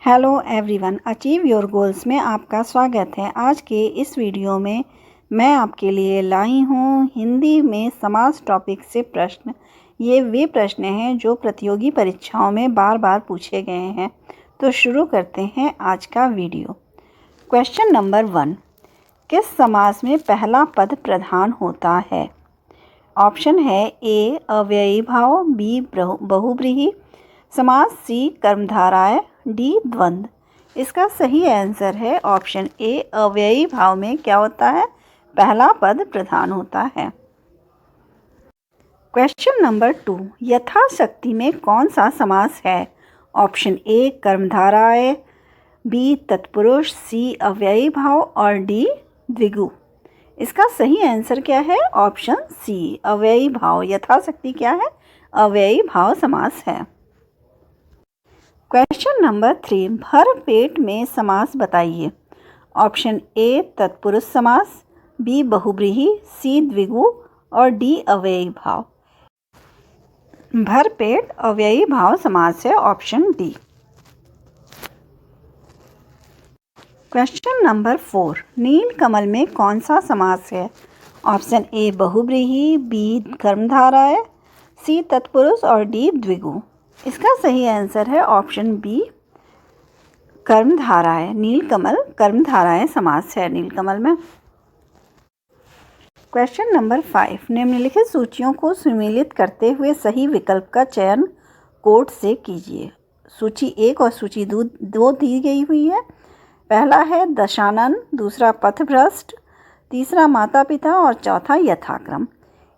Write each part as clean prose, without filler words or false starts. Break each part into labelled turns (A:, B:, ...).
A: Hello everyone, achieve your goals में आपका स्वागत है। आज के इस वीडियो में मैं आपके लिए लाई हूँ हिंदी में समास टॉपिक से प्रश्न। ये वे प्रश्न हैं जो प्रतियोगी परीक्षाओं में बार बार पूछे गए हैं। तो शुरू करते हैं आज का वीडियो। क्वेश्चन नंबर 1, किस समास में पहला पद प्रधान होता है? ऑप्शन है ए अव्ययी भाव, बी बहुब्रीहि समास, सी कर्मधारय, डी द्वंद्व। इसका सही आंसर है ऑप्शन ए अव्ययी भाव में क्या होता है? पहला पद प्रधान होता है। क्वेश्चन नंबर 2, यथाशक्ति में कौन सा समास है? ऑप्शन ए कर्मधारय, बी तत्पुरुष, सी अव्ययी भाव और डी द्विगु। इसका सही आंसर क्या है? ऑप्शन सी अव्ययी भाव। यथाशक्ति क्या है? अव्ययी भाव समास है। क्वेश्चन नंबर 3, भर पेट में समास बताइए। ऑप्शन ए तत्पुरुष समास, बी बहुब्रीहि, सी द्विगु और डी अव्ययी भाव। भर पेट अव्ययी भाव समास है, option D. Question number 4, Neel Kamal में कौन सा समास है? ऑप्शन ए बहुब्रीहि, बी कर्मधारय, सी तत्पुरुष और डी द्विगु। इसका सही आंसर है ऑप्शन बी कर्मधारय। नीलकमल कर्मधारय समास है नीलकमल में। क्वेश्चन नंबर 5, निम्नलिखित सूचियों को सुमेलित करते हुए सही विकल्प का चयन कोड से कीजिए। सूची 1 और सूची 2 दी गई हुई है। पहला है दशानन, दूसरा पथभ्रष्ट, तीसरा माता पिता और चौथा यथाक्रम।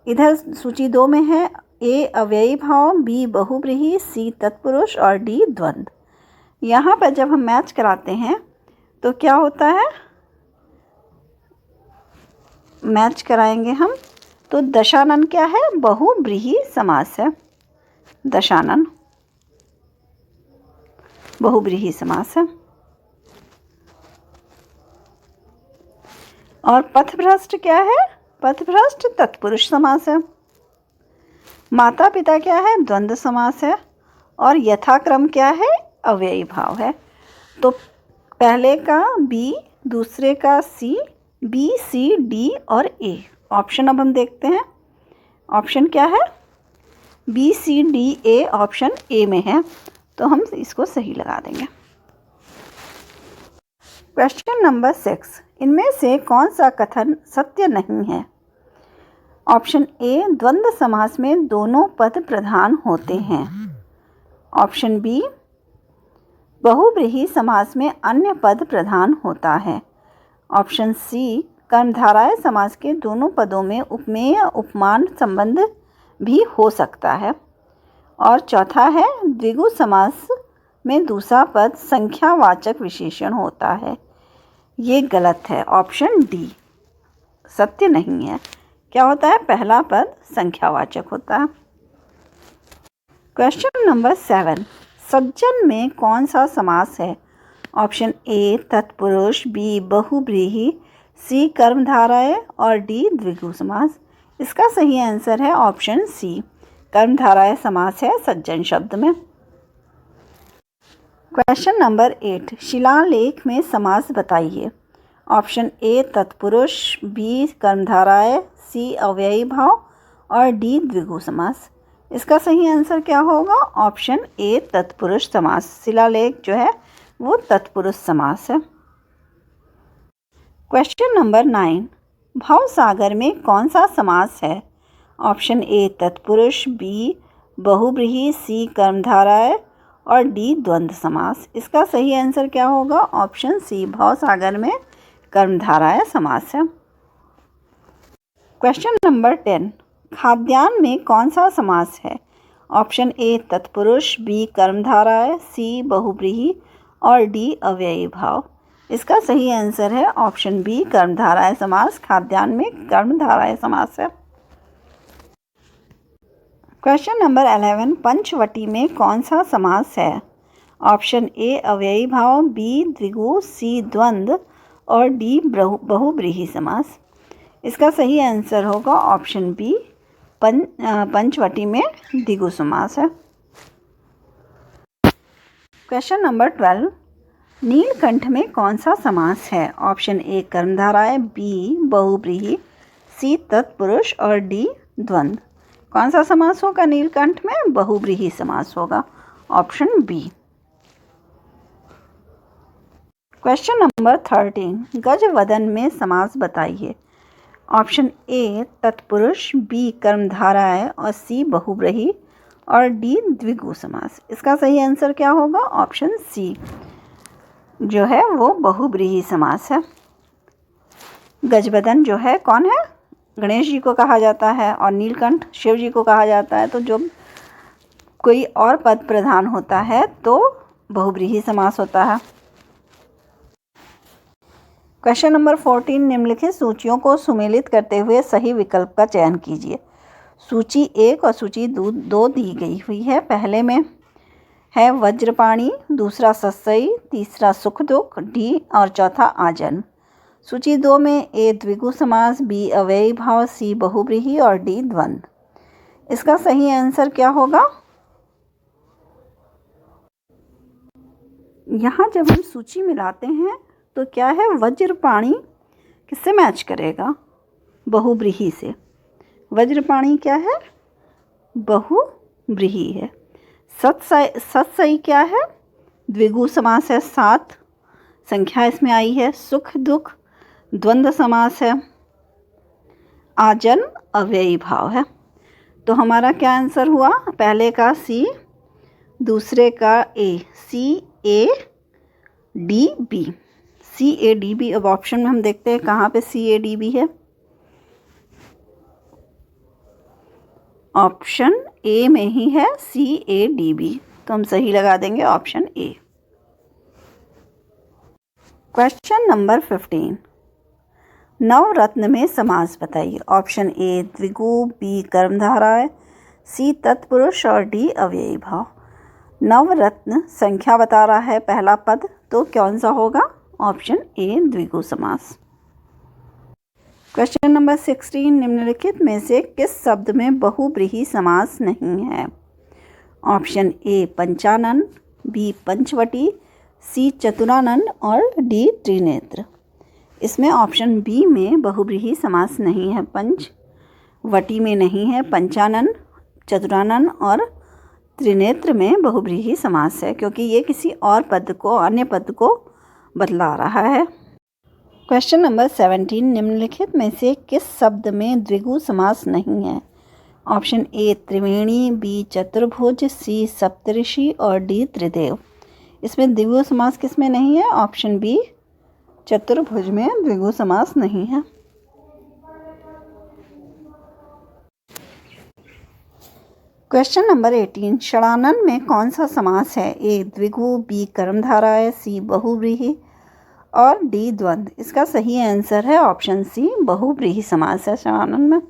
A: इधर सूची 2 में है ए अव्ययी भाव, बी बहुब्रीहि, सी तत्पुरुष और डी द्वंद्व। यहाँ पर जब हम मैच कराते हैं तो क्या होता है? मैच कराएंगे हम तो दशानन क्या है? बहुब्रीहि समास है। दशानन बहुब्रीहि समास है। और पथभ्रष्ट क्या है? पथभ्रष्ट तत्पुरुष समास है। माता पिता क्या है? द्वंद्व समास है। और यथाक्रम क्या है? अव्ययी भाव है। तो पहले का बी, दूसरे का सी, बी सी डी और ए। ऑप्शन अब हम देखते हैं। ऑप्शन क्या है? B C D A option A में है, तो हम इसको सही लगा देंगे। क्वेश्चन नंबर 6, इनमें से कौन सा कथन सत्य नहीं है? ऑप्शन ए द्वंद्व समास में दोनों पद प्रधान होते हैं। ऑप्शन बी बहुब्रीहि समास में अन्य पद प्रधान होता है। ऑप्शन सी कर्मधारय समास के दोनों पदों में उपमेय उपमान संबंध भी हो सकता है। और चौथा है द्विगु समास में दूसरा पद संख्यावाचक विशेषण होता है। ये गलत है। ऑप्शन डी सत्य नहीं है। क्या होता है? पहला पद संख्यावाचक होता है। क्वेश्चन नंबर 7, सज्जन में कौन सा समास है? ऑप्शन ए तत्पुरुष, बी बहुब्रीहि, सी कर्मधारय और डी द्विगु समास। इसका सही आंसर है ऑप्शन सी कर्मधारय समास है सज्जन शब्द में। क्वेश्चन नंबर 8, शिलालेख में समास बताइए। ऑप्शन ए तत्पुरुष, बी कर्मधारय, सी अव्ययी भाव और डी द्विगु समास। इसका सही आंसर क्या होगा? ऑप्शन ए तत्पुरुष समास। शिलालेख जो है वो तत्पुरुष समास है। क्वेश्चन नंबर 9, भवसागर में कौन सा समास है? ऑप्शन ए तत्पुरुष, बी बहुब्रीहि, सी कर्मधारय और डी द्वंद्व समास। इसका सही आंसर क्या होगा? ऑप्शन सी भवसागर में कर्मधारय समास है। क्वेश्चन नंबर 10, खाद्यान्न में कौन सा समास है? ऑप्शन ए तत्पुरुष, बी कर्मधारय, सी बहुब्रीहि और डी अव्ययी भाव। इसका सही आंसर है ऑप्शन बी कर्मधारय समास। खाद्यान्न में कर्मधारय समास है। क्वेश्चन नंबर 11, पंचवटी में कौन सा समास है? ऑप्शन ए अव्ययी भाव, बी द्विगु, सी द्वंद्व और डी बहुब्रीहि समास। इसका सही आंसर होगा ऑप्शन बी पंचवटी में द्विगु समास है। क्वेश्चन नंबर 12, नीलकंठ में कौन सा समास है? ऑप्शन ए कर्मधारय, बी बहुव्रीहि, सी तत्पुरुष और डी द्वंद्व। कौन सा समास होगा नीलकंठ में? बहुव्रीहि समास होगा, ऑप्शन बी। क्वेश्चन नंबर 13, गजवदन में समास बताइए। ऑप्शन ए तत्पुरुष, बी कर्मधारय और सी बहुव्रीहि और डी द्विगु समास। इसका सही आंसर क्या होगा? ऑप्शन सी जो है वो बहुव्रीहि समास है। गजवदन जो है कौन है? गणेश जी को कहा जाता है और नीलकंठ शिव जी को कहा जाता है। तो जब कोई और पद प्रधान होता है तो बहुव्रीहि समास होता है। क्वेश्चन नंबर 14, निम्नलिखित सूचियों को सुमेलित करते हुए सही विकल्प का चयन कीजिए। सूची 1 और सूची 2 दी गई हुई है। पहले में है वज्रपाणी, दूसरा सत्सई, तीसरा सुख दुख, डी और चौथा आजन्म। सूची 2 में ए द्विगु समास, बी अव्ययी भाव, सी बहुव्रीहि और डी द्वंद्व। इसका सही आंसर क्या होगा? यहाँ जब हम सूची मिलाते हैं तो क्या है, वज्रपाणी किससे मैच करेगा? बहुव्रीहि से। वज्रपाणी क्या है? बहुव्रीहि है। सत्सई क्या है? द्विगु समास है, 7 संख्या इसमें आई है। सुख दुख द्वंद्व समास है। आजन्म अव्ययी भाव है। तो हमारा क्या आंसर हुआ? पहले का सी, दूसरे का A, C A D B, C A D B. अब ऑप्शन में हम देखते हैं कहाँ पे सी ए डी बी है। ऑप्शन ए में ही है सी ए डी बी, तो हम सही लगा देंगे ऑप्शन ए। क्वेश्चन नंबर 15, नवरत्न में समास बताइए। ऑप्शन ए द्विगु, बी कर्मधारय, सी तत्पुरुष और डी अव्ययी भाव। नवरत्न संख्या बता रहा है पहला पद, तो कौन सा होगा? ऑप्शन ए द्विगु समास। क्वेश्चन नंबर 16, निम्नलिखित में से किस शब्द में बहुव्रीहि समास नहीं है? ऑप्शन ए पंचानन, बी पंचवटी, सी चतुरानन और डी त्रिनेत्र। इसमें ऑप्शन बी में बहुव्रीहि समास नहीं है। पंचवटी में नहीं है, पंचानन, चतुरानन और त्रिनेत्र में बहुव्रीहि समास है, क्योंकि ये किसी और पद को, अन्य पद को बतला रहा है। क्वेश्चन नंबर 17, निम्नलिखित में से किस शब्द में द्विगु समास नहीं है? ऑप्शन ए त्रिवेणी, बी चतुर्भुज, सी सप्तऋषि और डी त्रिदेव। इसमें द्विगु समास किस में नहीं है? ऑप्शन बी चतुर्भुज में द्विगु समास नहीं है। क्वेश्चन नंबर 18, षडानन में कौन सा समास है? ए द्विगु, बी कर्मधारय, सी बहुव्रीहि और डी द्वंद्व। इसका सही आंसर है ऑप्शन सी बहुव्रीहि समास है षडानन में।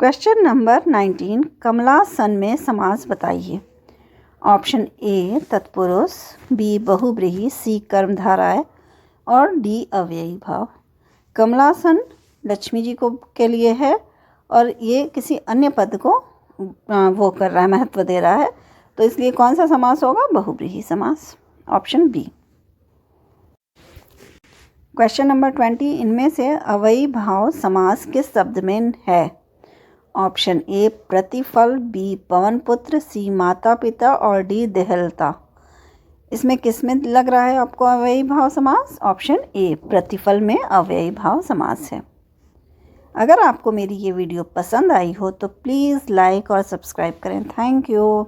A: क्वेश्चन नंबर 19, कमलासन में समास बताइए। ऑप्शन ए तत्पुरुष, बी बहुव्रीहि, सी कर्मधारय और डी अव्ययी भाव। कमलासन लक्ष्मी जी को के लिए है और ये किसी अन्य पद को वो कर रहा है, महत्व दे रहा है, तो इसलिए कौन सा समास होगा? बहुव्रीहि समास, ऑप्शन बी। क्वेश्चन नंबर 20, इनमें से अव्ययी भाव समास किस शब्द में है? ऑप्शन ए प्रतिफल, बी पवन पुत्र, सी माता पिता और डी देहलता। इसमें किस में लग रहा है आपको अव्ययी भाव समास? ऑप्शन ए प्रतिफल में अव्ययी भाव समास है। अगर आपको मेरी ये वीडियो पसंद आई हो तो प्लीज़ लाइक और सब्सक्राइब करें। Thank you.